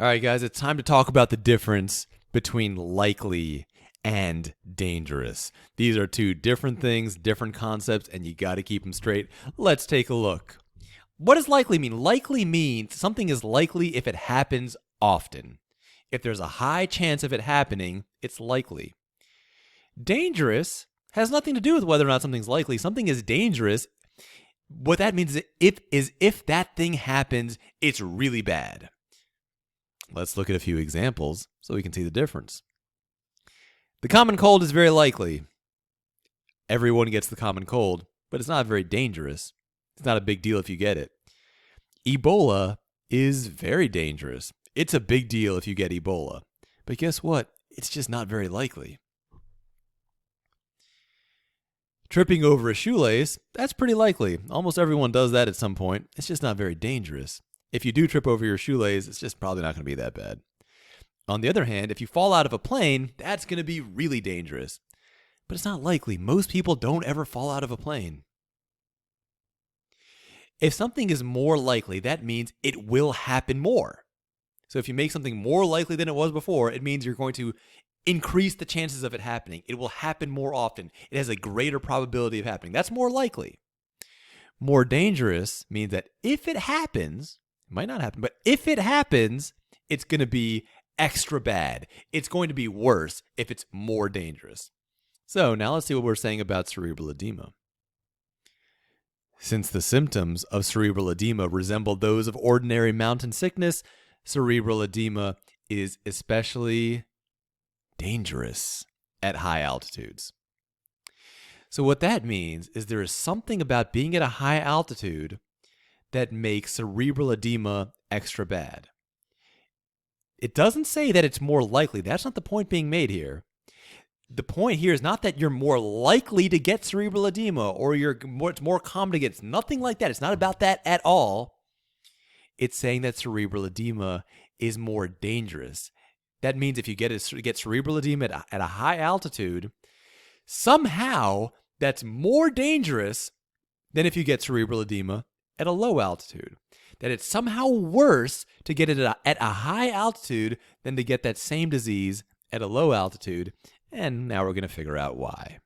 All right, guys, it's time to talk about the difference between likely and dangerous. These are two different things, different concepts, and you got to keep them straight. Let's take a look. What does likely mean? Likely means something is likely if it happens often. If there's a high chance of it happening, it's likely. Dangerous has nothing to do with whether or not something's likely. Something is dangerous. What that means is if that thing happens, it's really bad. Let's look at a few examples so we can see the difference. The common cold is very likely. Everyone gets the common cold, but it's not very dangerous. It's not a big deal if you get it. Ebola is very dangerous. It's a big deal if you get Ebola. But guess what? It's just not very likely. Tripping over a shoelace, that's pretty likely. Almost everyone does that at some point. It's just not very dangerous. If you do trip over your shoelace, it's just probably not going to be that bad. On the other hand, if you fall out of a plane, that's going to be really dangerous. But it's not likely. Most people don't ever fall out of a plane. If something is more likely, that means it will happen more. So if you make something more likely than it was before, it means you're going to increase the chances of it happening. It will happen more often. It has a greater probability of happening. That's more likely. More dangerous means that if it happens, it might not happen, but if it happens, it's going to be extra bad. It's going to be worse if it's more dangerous. So now let's see what we're saying about cerebral edema. Since the symptoms of cerebral edema resemble those of ordinary mountain sickness, cerebral edema is especially dangerous at high altitudes. So what that means is there is something about being at a high altitude that makes cerebral edema extra bad. It doesn't say that it's more likely. That's not the point being made here. The point here is not that you're more likely to get cerebral edema or it's more common to get. It's nothing like that. It's not about that at all. It's saying that cerebral edema is more dangerous. That means if you get cerebral edema at a high altitude, somehow that's more dangerous than if you get cerebral edema at a low altitude. That it's somehow worse to get it at a high altitude than to get that same disease at a low altitude. And now we're going to figure out why.